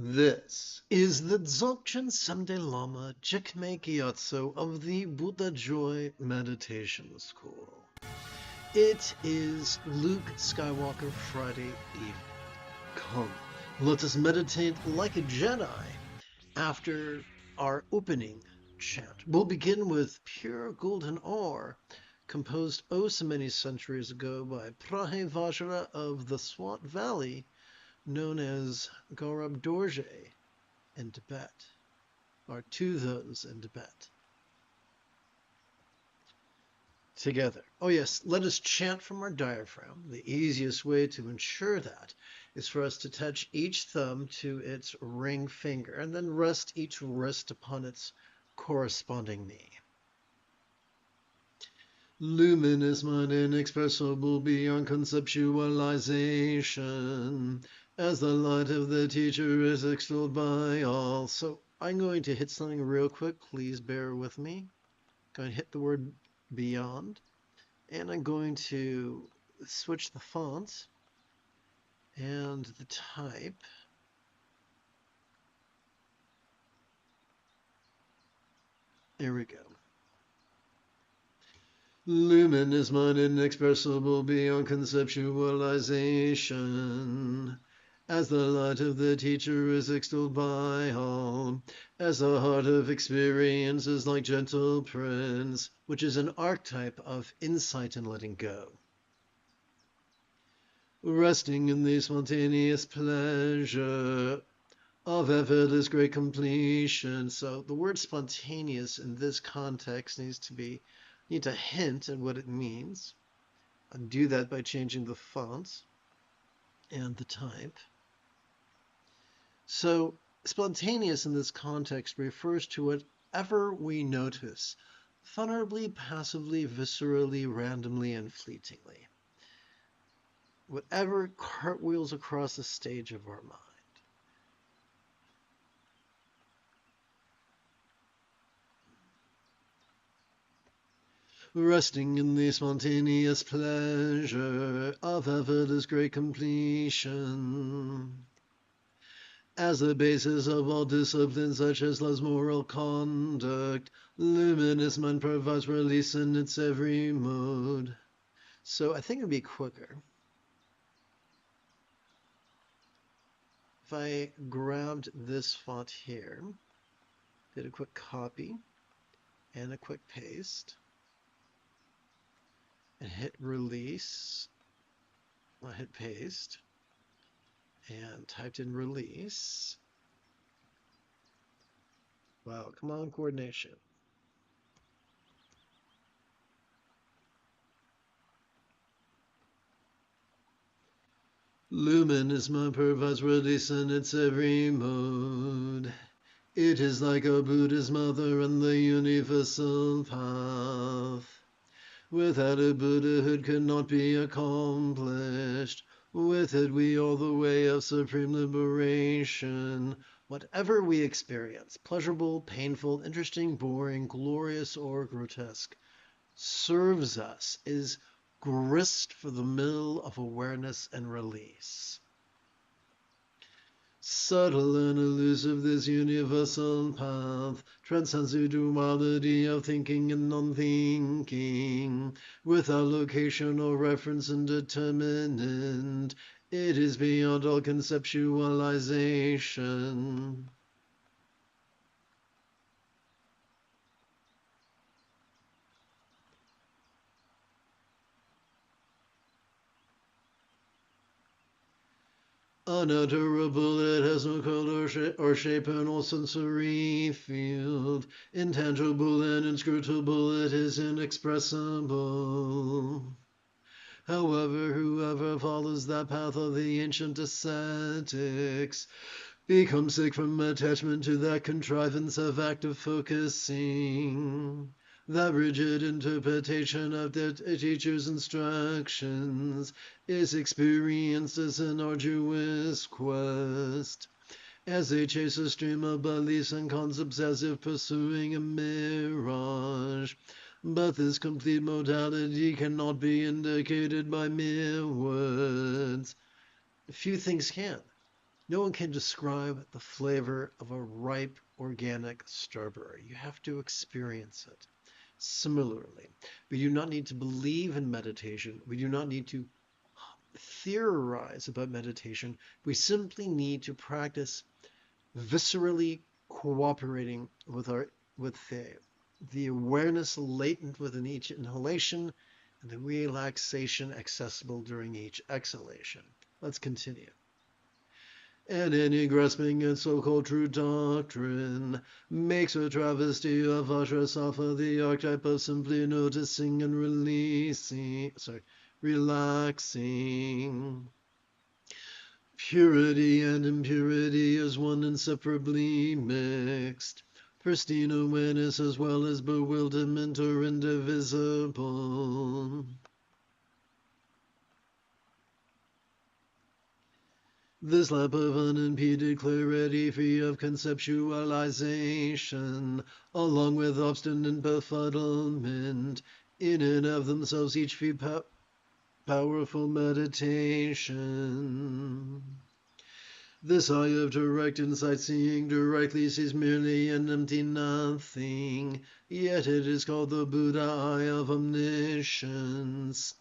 This is the Dzogchen Sunday Lama Jigme Gyatso of the Buddha Joy Meditation School. It is Luke Skywalker Friday evening. Come, let us meditate like a Jedi. After our opening chant, we'll begin with Pure Golden Ore, composed oh so many centuries ago by Prahe Vajra of the Swat Valley, known as Gaurab Dorje in Tibet, or to those in Tibet. Together. Oh yes, let us chant from our diaphragm. The easiest way to ensure that is for us to touch each thumb to its ring finger and then rest each wrist upon its corresponding knee. Luminous mind inexpressible beyond conceptualization, as the light of the teacher is extolled by all. So I'm going to hit something real quick. Please bear with me. I'm going to hit the word beyond, and I'm going to switch the font and the type. There we go. Luminous mind inexpressible beyond conceptualization, as the light of the teacher is extolled by all, as the heart of experience is like gentle prince, which is an archetype of insight and letting go. Resting in the spontaneous pleasure of effortless great completion. So the word spontaneous in this context need to hint at what it means. I'll do that by changing the font and the type. So spontaneous in this context refers to whatever we notice, vulnerably, passively, viscerally, randomly, and fleetingly. Whatever cartwheels across the stage of our mind. Resting in the spontaneous pleasure of effortless great completion, as the basis of all disciplines such as love's moral conduct, luminous mind provides release in its every mode. So I think it'd be quicker if I grabbed this font here, did a quick copy and a quick paste, and hit release. I hit paste and typed in release. Wow, come on, coordination. Luminous mind provides release in its every mode. It is like a Buddha's mother and the universal path. Without it, Buddhahood could not be accomplished. With it, we are the way of supreme liberation. Whatever we experience, pleasurable, painful, interesting, boring, glorious, or grotesque, serves us, is grist for the mill of awareness and release. Subtle and elusive, this universal path transcends the duality of thinking and non-thinking. Without location or reference and determinant, it is beyond all conceptualization. Unutterable, it has no color or shape and no sensory field. Intangible and inscrutable, it is inexpressible. However, whoever follows that path of the ancient ascetics becomes sick from attachment to that contrivance of active focusing. That rigid interpretation of the teacher's instructions is experienced as an arduous quest, as they chase a stream of beliefs and concepts as if pursuing a mirage. But this complete modality cannot be indicated by mere words. Few things can. No one can describe the flavor of a ripe organic strawberry. You have to experience it. Similarly, we do not need to believe in meditation. We do not need to theorize about meditation. We simply need to practice viscerally cooperating with the awareness latent within each inhalation and the relaxation accessible during each exhalation. Let's continue. And any grasping at so-called true doctrine makes a travesty of Vajrasattva, the archetype of simply noticing and relaxing. Purity and impurity is one inseparably mixed. Pristine awareness as well as bewilderment are indivisible. This lap of unimpeded clarity, free of conceptualization, along with obstinate befuddlement, in and of themselves each free powerful meditation. This eye of direct insight, seeing directly, sees merely an empty nothing, yet it is called the Buddha eye of omniscience.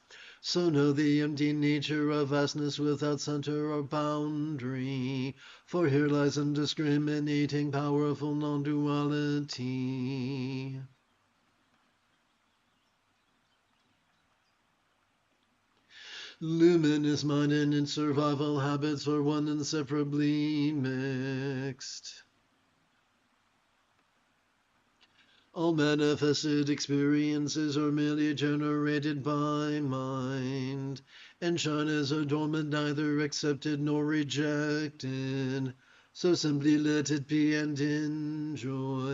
So know the empty nature of vastness without center or boundary, for here lies undiscriminating, powerful non-duality. Luminous mind and its survival habits are one inseparably mixed. All manifested experiences are merely generated by mind, and shyness are dormant, neither accepted nor rejected. So simply let it be and enjoy.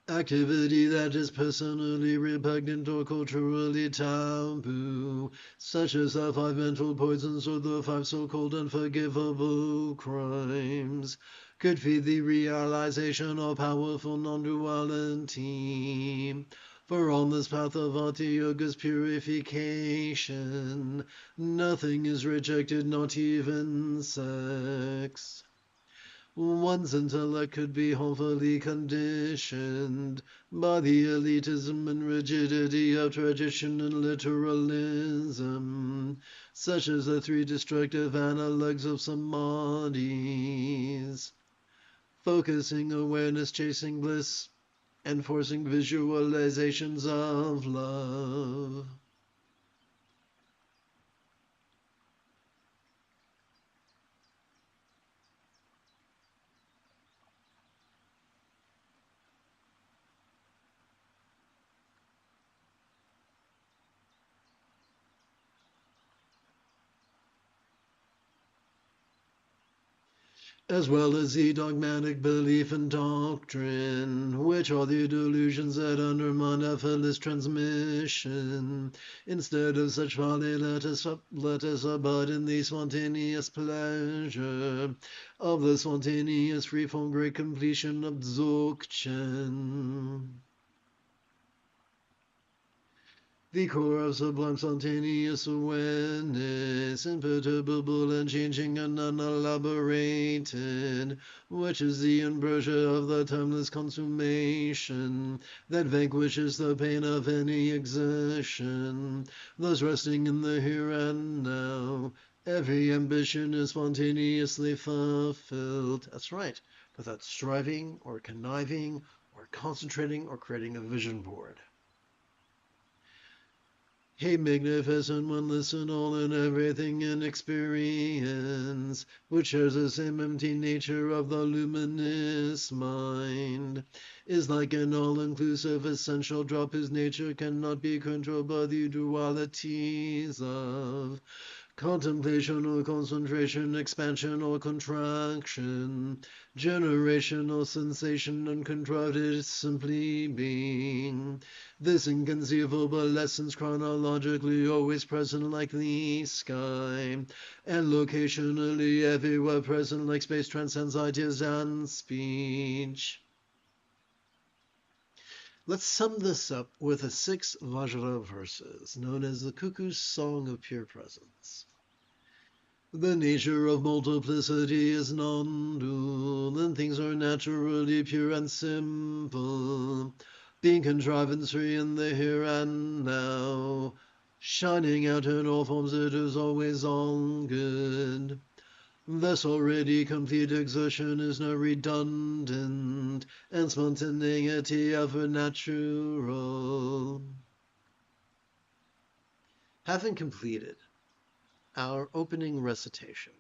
Activity that is personally repugnant or culturally taboo, such as the 5 mental poisons or the 5 so-called unforgivable crimes, could feed the realization of powerful non-duality. For on this path of Hatha Yoga's purification, nothing is rejected, not even sex. One's intellect could be harmfully conditioned by the elitism and rigidity of tradition and literalism, such as the 3 destructive analogues of samadhis. Focusing awareness, chasing bliss, and forcing visualizations of love. As well as the dogmatic belief and doctrine, which are the delusions that undermine effortless transmission. Instead of such folly, let us abide in the spontaneous pleasure of the spontaneous free-form great completion of Dzogchen. The core of sublime spontaneous awareness, imperturbable and changing and unelaborated, which is the ambrosia of the timeless consummation, that vanquishes the pain of any exertion, thus resting in the here and now. Every ambition is spontaneously fulfilled. That's right, without striving or conniving or concentrating or creating a vision board. Hey, magnificent one, listen all and everything in experience, which shares the same empty nature of the luminous mind, is like an all-inclusive essential drop whose nature cannot be controlled by the dualities of contemplation or concentration, expansion or contraction, generation or sensation, uncontrived, it is simply being. This inconceivable essence chronologically always present like the sky, and locationally everywhere present like space transcends ideas and speech. Let's sum this up with the 6 Vajra verses, known as the Cuckoo's Song of Pure Presence. The nature of multiplicity is non-dual, and things are naturally pure and simple, being contrivance-free in the here and now, shining out in all forms, it is always all good. Thus already complete exertion is not redundant, and spontaneity ever natural. Having completed our opening recitation,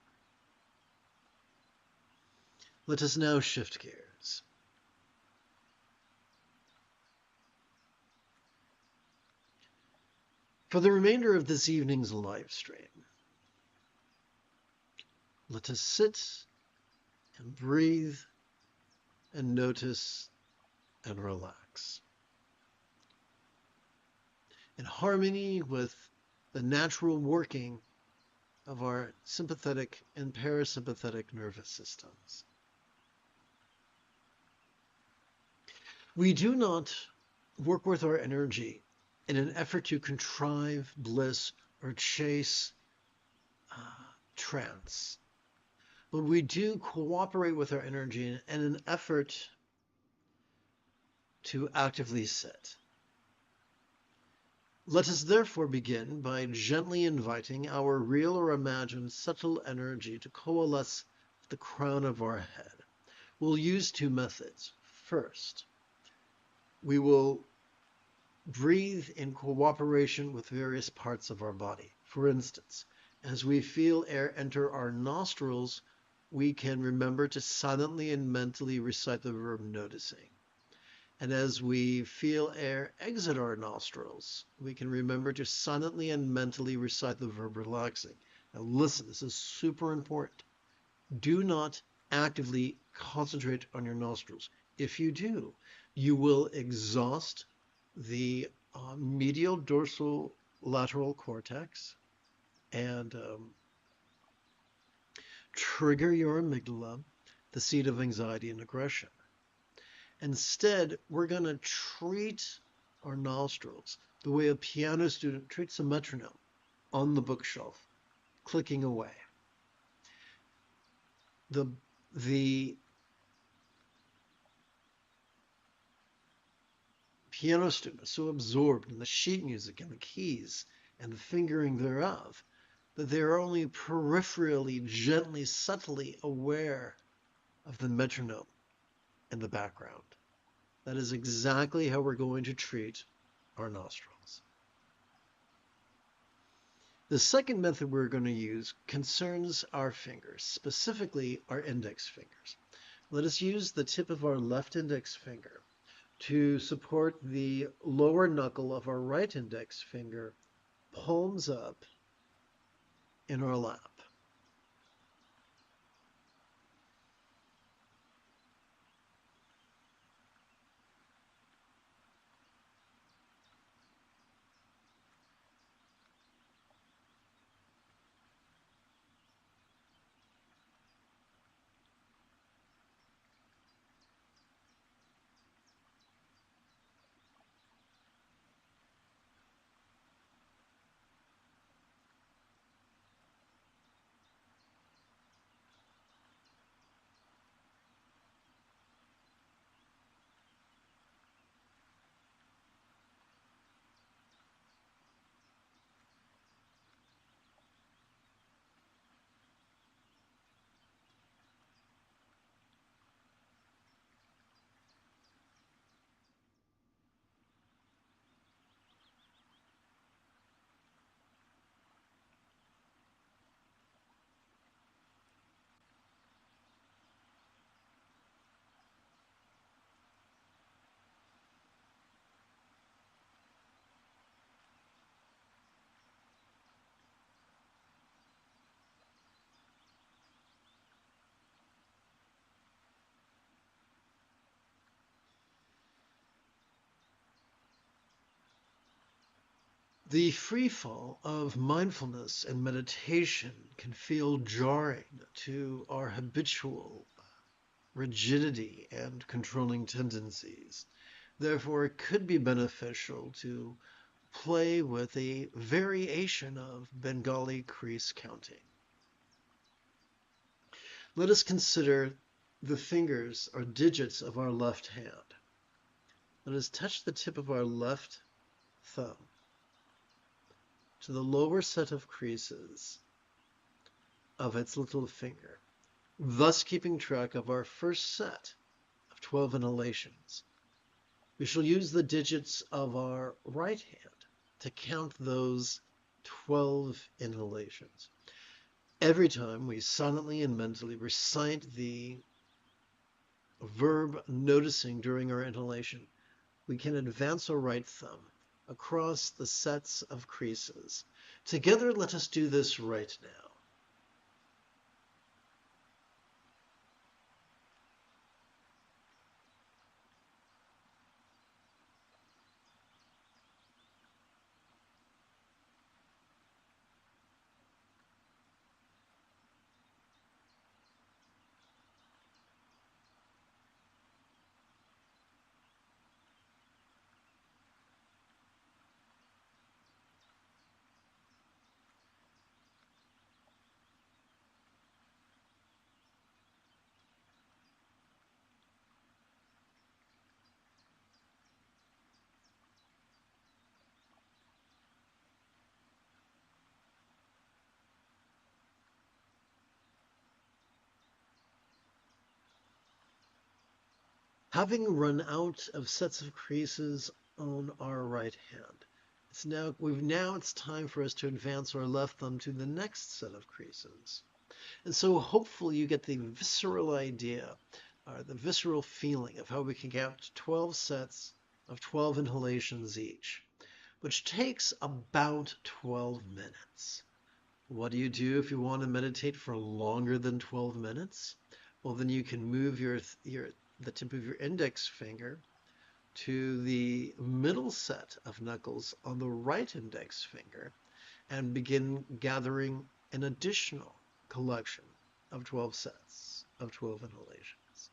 let us now shift gears. For the remainder of this evening's live stream, let us sit and breathe and notice and relax. In harmony with the natural working of our sympathetic and parasympathetic nervous systems. We do not work with our energy in an effort to contrive bliss or chase trance, but we do cooperate with our energy in an effort to actively sit. Let us therefore begin by gently inviting our real or imagined subtle energy to coalesce at the crown of our head. We'll use 2 methods. First, we will breathe in cooperation with various parts of our body. For instance, as we feel air enter our nostrils, we can remember to silently and mentally recite the verb noticing. And as we feel air exit our nostrils, we can remember to silently and mentally recite the verb relaxing. Now listen, this is super important. Do not actively concentrate on your nostrils. If you do, you will exhaust the medial dorsal lateral cortex and trigger your amygdala, the seat of anxiety and aggression. Instead, we're going to treat our nostrils the way a piano student treats a metronome on the bookshelf, clicking away. The piano student is so absorbed in the sheet music and the keys and the fingering thereof that they are only peripherally, gently, subtly aware of the metronome in the background. That is exactly how we're going to treat our nostrils. The second method we're going to use concerns our fingers, specifically our index fingers. Let us use the tip of our left index finger to support the lower knuckle of our right index finger, palms up in our lap. The free fall of mindfulness and meditation can feel jarring to our habitual rigidity and controlling tendencies. Therefore, it could be beneficial to play with a variation of Bengali crease counting. Let us consider the fingers or digits of our left hand. Let us touch the tip of our left thumb to the lower set of creases of its little finger, thus keeping track of our first set of 12 inhalations. We shall use the digits of our right hand to count those 12 inhalations. Every time we silently and mentally recite the verb noticing during our inhalation, we can advance our right thumb across the sets of creases. Together, let us do this right now. Having run out of sets of creases on our right hand, it's time for us to advance our left thumb to the next set of creases. And so hopefully you get the visceral idea, or the visceral feeling of how we can count 12 sets of 12 inhalations each, which takes about 12 minutes. What do you do if you want to meditate for longer than 12 minutes? Well, then you can move the tip of your index finger to the middle set of knuckles on the right index finger and begin gathering an additional collection of 12 sets of 12 inhalations.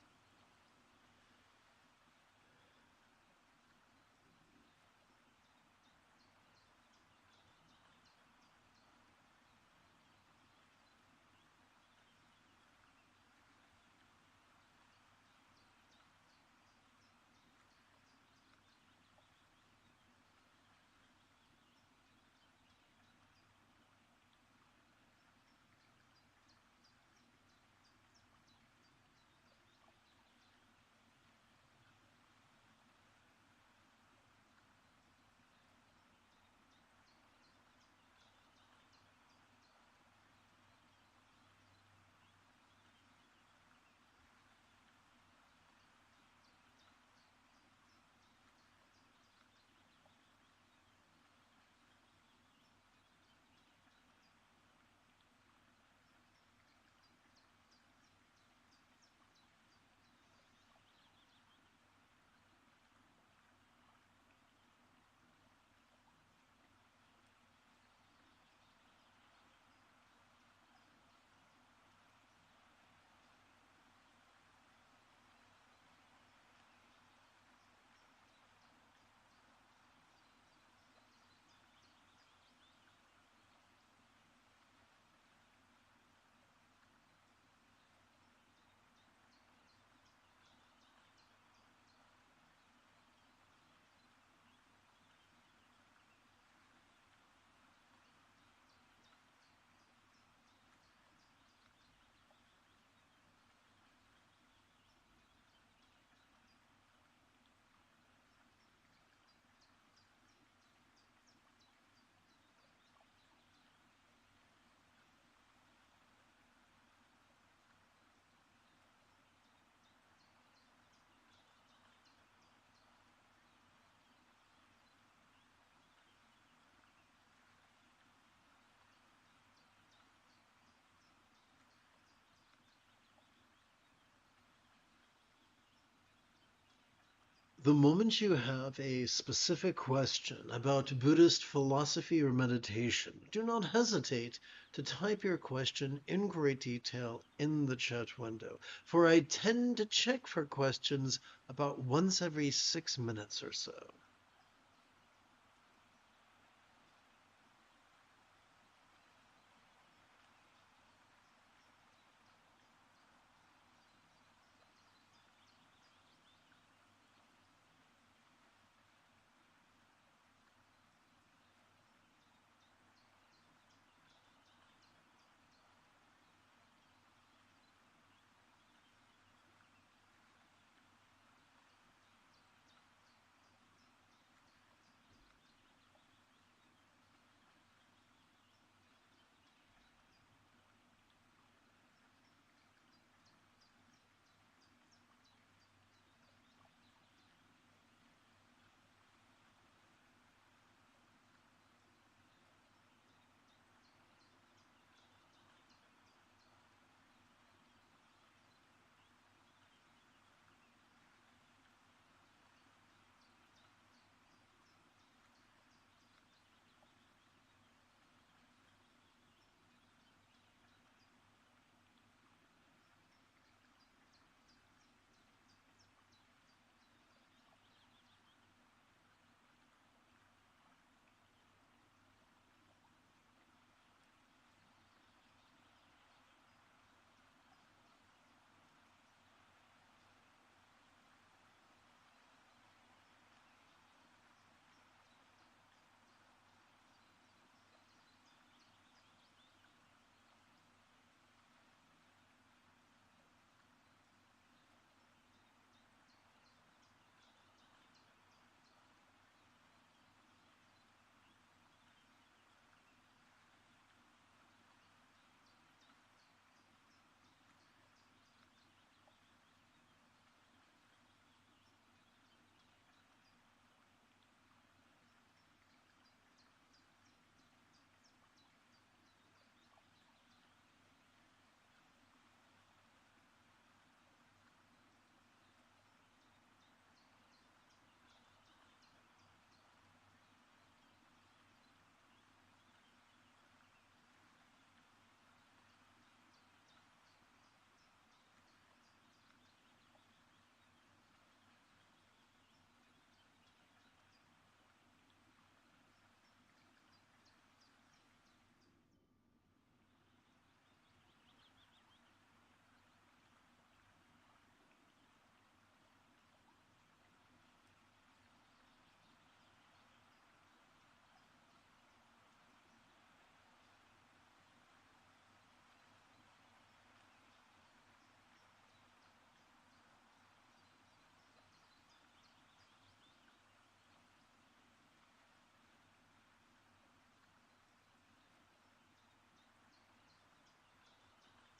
The moment you have a specific question about Buddhist philosophy or meditation, do not hesitate to type your question in great detail in the chat window, for I tend to check for questions about once every 6 minutes or so.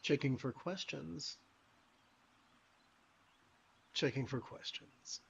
Checking for questions. Checking for questions.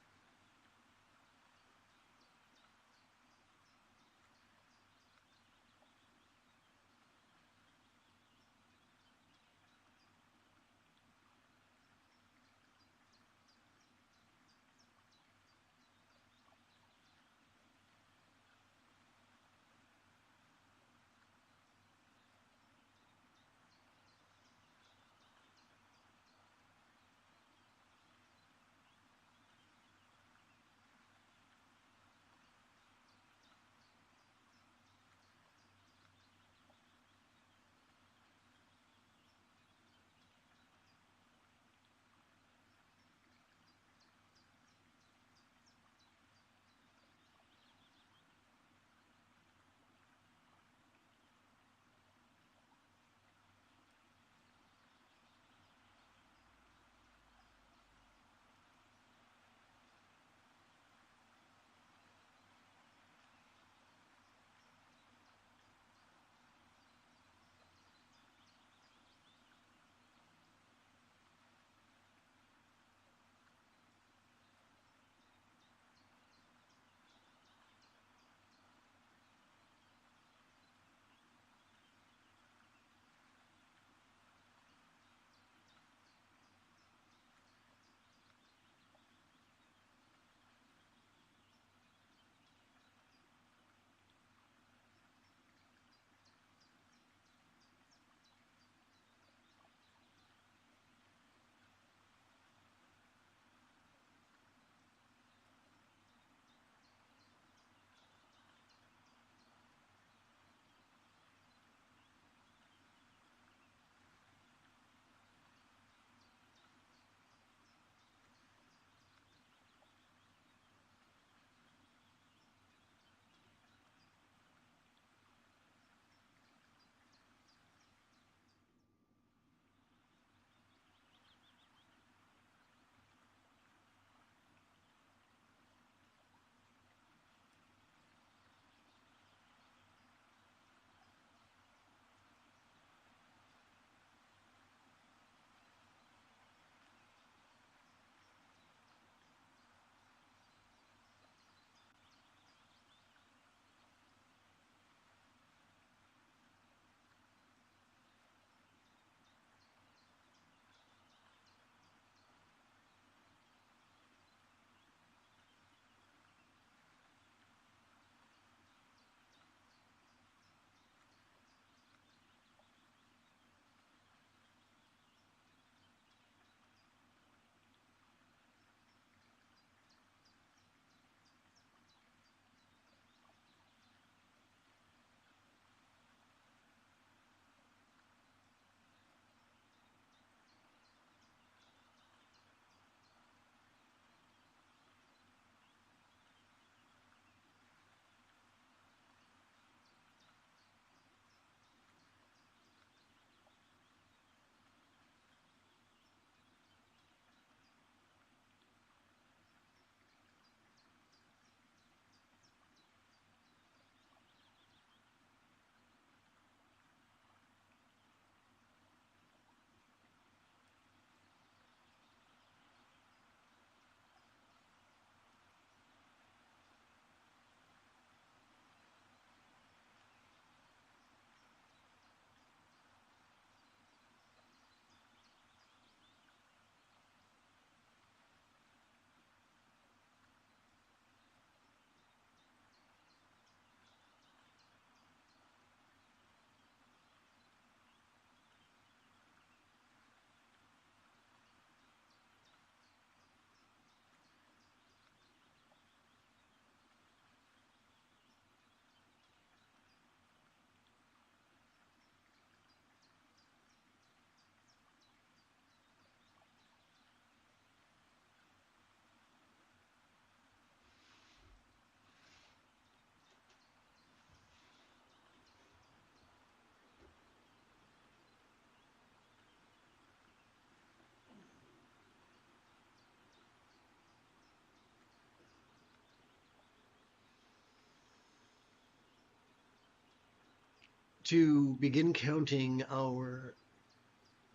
to begin counting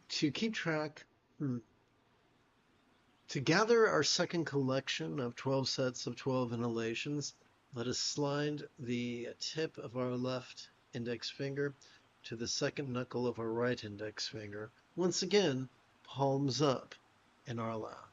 to keep track, to gather our second collection of 12 sets of 12 inhalations, let us slide the tip of our left index finger to the second knuckle of our right index finger. Once again, palms up in our lap.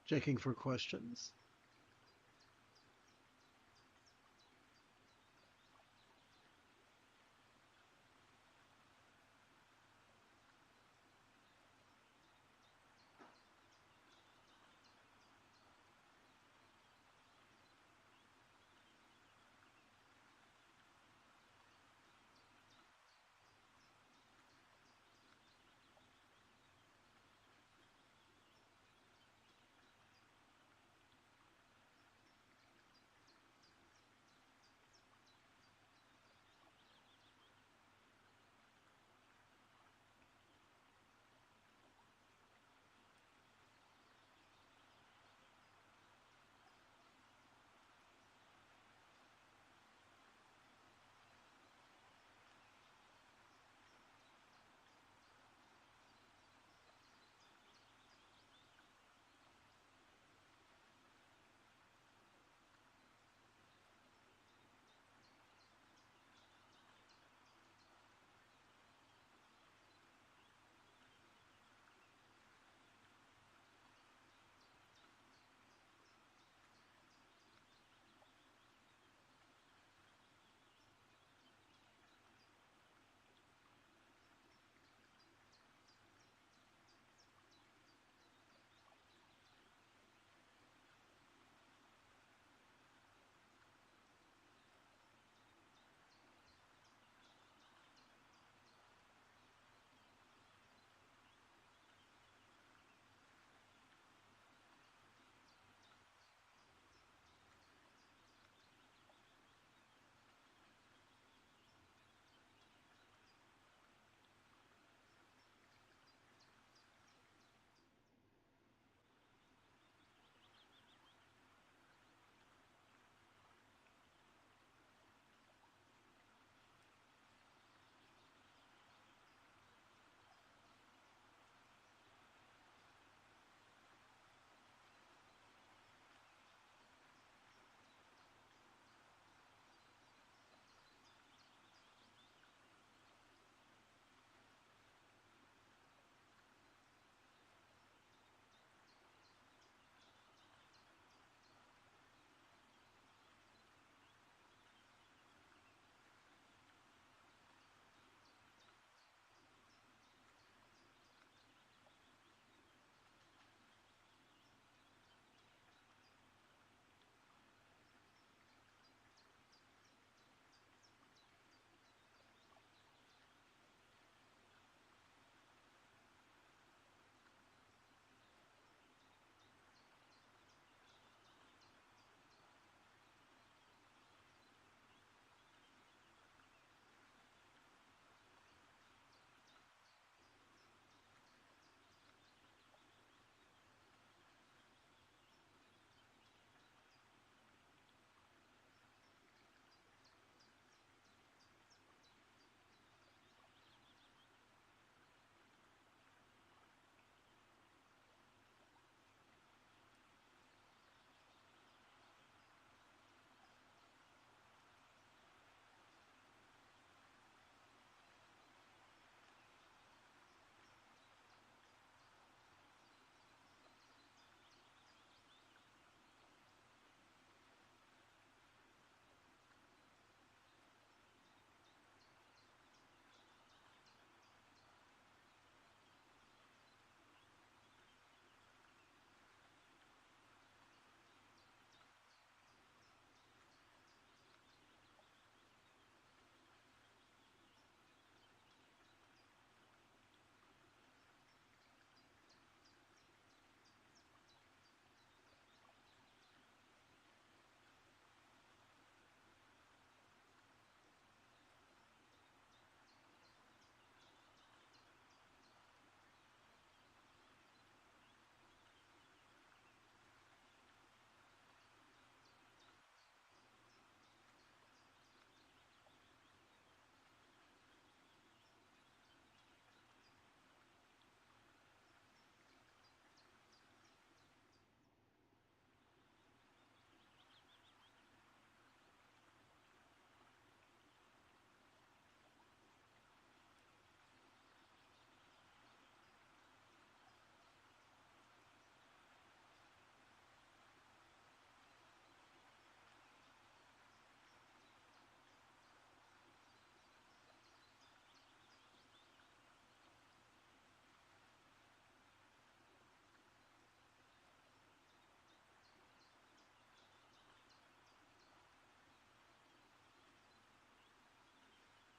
checking for questions.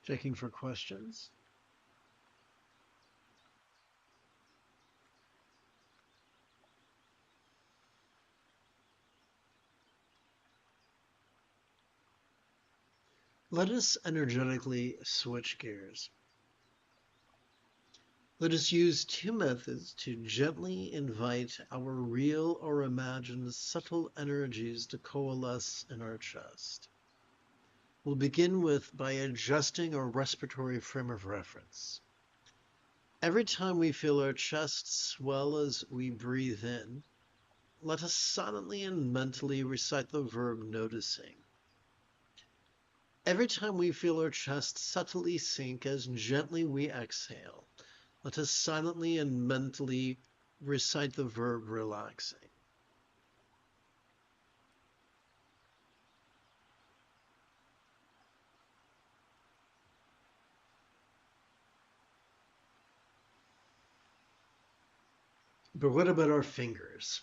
Checking for questions. Let us energetically switch gears. Let us use two methods to gently invite our real or imagined subtle energies to coalesce in our chest. We'll begin by adjusting our respiratory frame of reference. Every time we feel our chest swell as we breathe in, let us silently and mentally recite the verb noticing. Every time we feel our chest subtly sink as gently we exhale, let us silently and mentally recite the verb relaxing. But what about our fingers?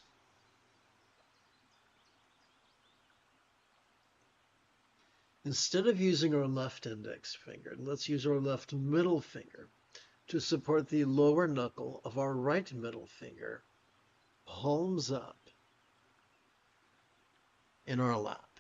Instead of using our left index finger, let's use our left middle finger to support the lower knuckle of our right middle finger, palms up in our lap.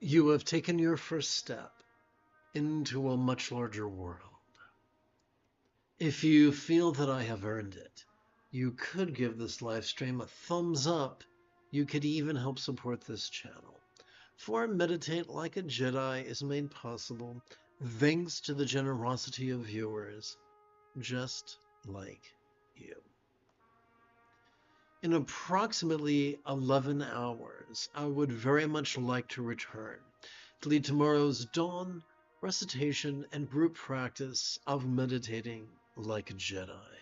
You have taken your first step into a much larger world. If you feel that I have earned it, you could give this live stream a thumbs up. You could even help support this channel. For Meditate Like a Jedi is made possible thanks to the generosity of viewers just like you. In approximately 11 hours, I would very much like to return to lead tomorrow's dawn, recitation, and group practice of meditating like a Jedi.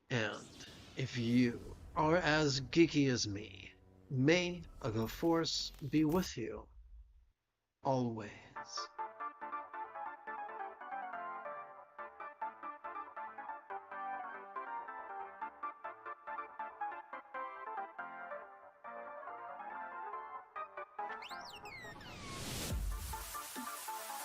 And if you are as geeky as me, may the Force be with you always.